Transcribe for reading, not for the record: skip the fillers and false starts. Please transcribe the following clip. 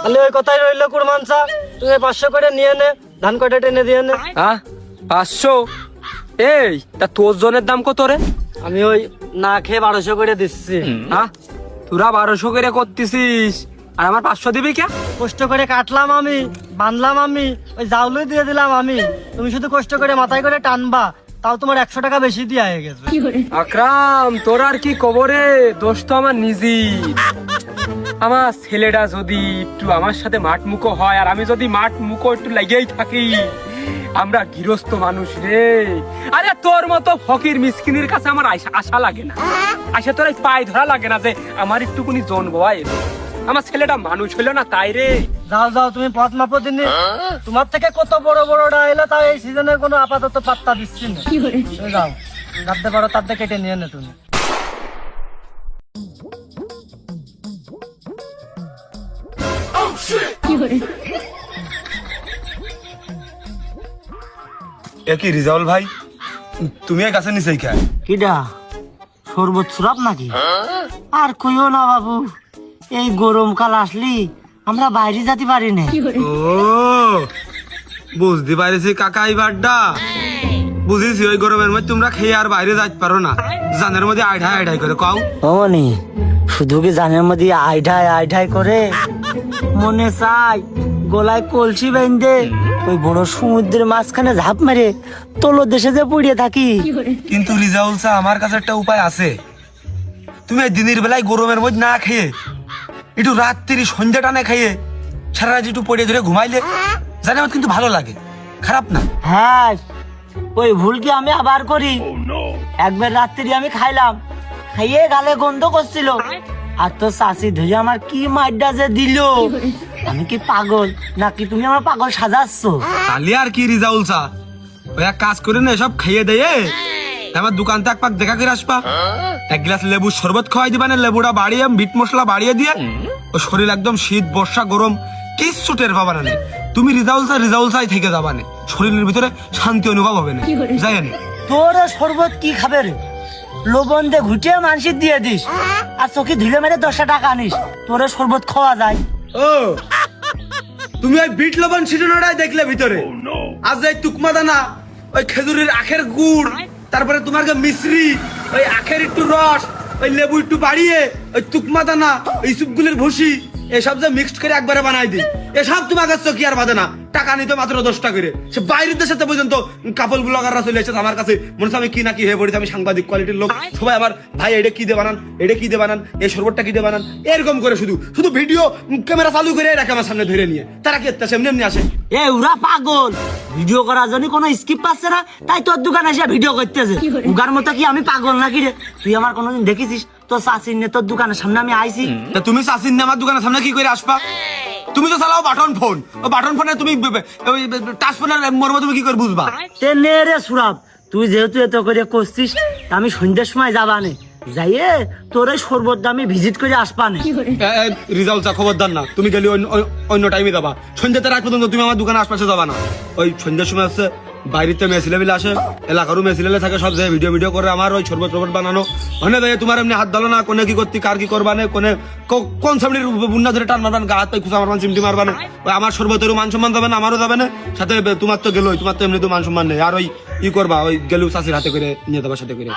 তাহলে ওই কথাই রইলো কুরমানসা, তুমি 500 করে নিয়ে নে, ধান কটা টেনে দিয়ে নে। 500? এই তা তোর জনের দাম কত রে? আমি ওই না খেয়ে 1200 করে দিচ্ছি। তোরা 1200 করে করতেছিস আর আমার 500 দিবি কে? কষ্ট করে কাটলাম আমি, বানলাম আমি, ওই জাউলই দিয়ে দিলাম আমি, তুমি শুধু কষ্ট করে মাথায় করে টানবা, তাও তোমার 100 টাকা বেশি দিয়ে হয়ে গেছে। আকরাম তোর আর কি কবরে, দোষ তো আমার নিজেই। আমার ছেলেটা যদি একটু আমার সাথে মাঠ মুখো হয় আর আমি যদি মাঠ মুখো একটু লেগেই থাকি, আমরা গৃহস্থ মানুষ রে। আরে তোর মতো ফকির মিসকিনের কাছে আমার আশা লাগে না, আশা তোর পায়ে ধরা লাগে না যে আমার একটুকুনি জন বয়, আমার ছেলেটা মানুষ হইলো না তাই রে। যাও যাও, তুমি পথ মাপো দিনে, তোমার থেকে কত বড় বড়টা এলো, তাও এই সিজনে কোনো আপাতত পাত্তা দিচ্ছি না। তুমি যাও, কাটতে পারো তার থেকে কেটে নিয়ে নে তুমি। কি রিজাউল ভাই, তুমি এই গাছের নিচেই খায়? কিডা শরবত সুরাপ নাকি? আর কইও না বাবু, এই গরমকাল আসলি আমরা বাইরে যেতে পারি না। ও বুঝতে পারিছি কাকা, এই বাড্ডা বুঝেছি। ওই গরমের মধ্যে তোমরা খেয়ে আর বাইরে যাইতে পারো না, জানের মধ্যে আইঢাই করে কও। অমনি শুধু কি জানের মধ্যে আইঢাই করে, মনে চাই গলায় কলসি বেঁধে ওই বড় সমুদ্রের মাঝখানে ঝাঁপ মেরে তোলো দেশে যে পড়িয়ে থাকি। কিন্তু রিজাউল স্যার, আমার কাছে একটা উপায় আছে। তুমি এই দিনের বেলায় গরমের মধ্যে না খেয়ে একটু রাত্রি সন্ধ্যা টানে খাইয়ে সারা রাত একটু পড়ে ধরে ঘুমাইলে জানে আমার কিন্তু ভালো লাগে, খারাপ না। হ্যাঁ, ওই ভুল কি আমি আবার করি? একবার রাত্রি আমি খাইলাম, খাইয়ে গালে গন্ধ করছিল, আর তো চাষি ধরে আমার কি মাইডা যে দিল। আমি কি পাগল নাকি তুমি আমার পাগল সাজাচ্ছ? তাহলে আর কি রিজাউল স্যার, ওই এক কাজ করে না, সব খাইয়ে দেয়ে আমার দোকানতে এক পাক দেখা করে আসবা, এক গ্লাস লেবু শরবত খাওয়াই দিবা, না লেবুটা বাড়িয়ে বিট মশলা বাড়িয়ে দিয়ে ও শরীর একদম শীত বর্ষা গরম কিচ্ছু টের পাবা না। তুমি রিজাউল স্যার থেকে যাবা না, শরীরের ভিতরে শান্তি অনুভব হবে না, যাই না। তোর শরবত কি খাবে রে? লবণ দিয়ে ঘুটিয়ে মানসিক দিয়ে দিস আর চোখে ধুলে মেরে 10 টাকা আনিস, তোর শরবত খাওয়া যায়? ও তুমি ওই বিট লবণ ছিটানোটাই দেখলে ভিতরে, আজ এই তুকমা দানা, ওই খেজুরের আখের গুড়, তারপরে তোমার মিশ্রি, ওই আখের একটু রস, ওই লেবু একটু বাড়িয়ে, ওই তুকমা দানা, ওই সুপগুলির ভুসি, এসব যে মিক্সড করে একবারে বানাই দিই, এসব তোমার কাছে কি আর বাদে না? টাকা নিতে মাত্র 10 টাকা করে। সে বাইরের দেশে পর্যন্ত কাপল ব্লগাররা চলে এসেছে আমার কাছে, মনে হচ্ছে আমি কি না কি হয়ে পড়েছি, আমি সাংবাদিক কোয়ালিটির লোক। সবাই আমার ভাই এটা কি দিয়ে বানান, এটা কি দিয়ে বানান, এই শরবতটা কি দিয়ে বানান, এরকম করে শুধু শুধু ভিডিও ক্যামেরা চালু করে রাখে আমার সামনে ধরে নিয়ে। তারা কি এমনি এমনি আসে? এ ওরা পাগল, ভিডিও করার জন্য কোনো স্কিপ পাচ্ছে না, তাই তোর দোকানে এসে ভিডিও করতেছে। উগার মতো কি আমি পাগল নাকি রে? তুই আমার কোনোদিন দেখেছিস তোর চাষির নে তোর দোকানের সামনে আমি আইছি? তা তুমি চাষির নে আমার দোকানের সামনে কি করে আসবা? তুমি তো চালাও বাটন ফোন, ও বাটন ফোনে তুমি টাচ ফোনের মর্ম তুমি কি করে বুঝবা? তে নে রে সুরাব, তুই যেহেতু এত করে করছিস, আমি সন্ধ্যার সময় যাবানে, যাইয়ে তোর এই শরবত আমি ভিজিট করে আসবানে। রিজাল্ট চা খবরদার না, তুমি গেলে অন্য টাইমে যাবা, সন্ধ্যাতে রাত পর্যন্ত তুমি আমার দোকানে আশপাশে যাবা না। ওই সন্ধ্যার সময় আসছে বাইরেতে মেয়ে বিলে আসে, এলাকারও মেয়ে থাকে, সব জায়গায় ভিডিও করে আমার ওই শরবত বানানো মানে দেয়। তোমার এমনি হাত দালো না, কোনে কি করতি, কার কি করবা না, কোনে কোন সামনের বুন্না ধরে টান মারবান, গা হাত পাই খুঁজা মারবান, চিমটি মারবান, ওই আমার শরবতেরও মান সম্মান যাবে না, আমারও যাবে না, সাথে তোমার তো গেলোই, তোমার তো এমনি তো মান সম্মান নেই। আর ওই ই করবা, ওই গেলু চাষির হাতে করে নিয়ে দেবা সাথে করে।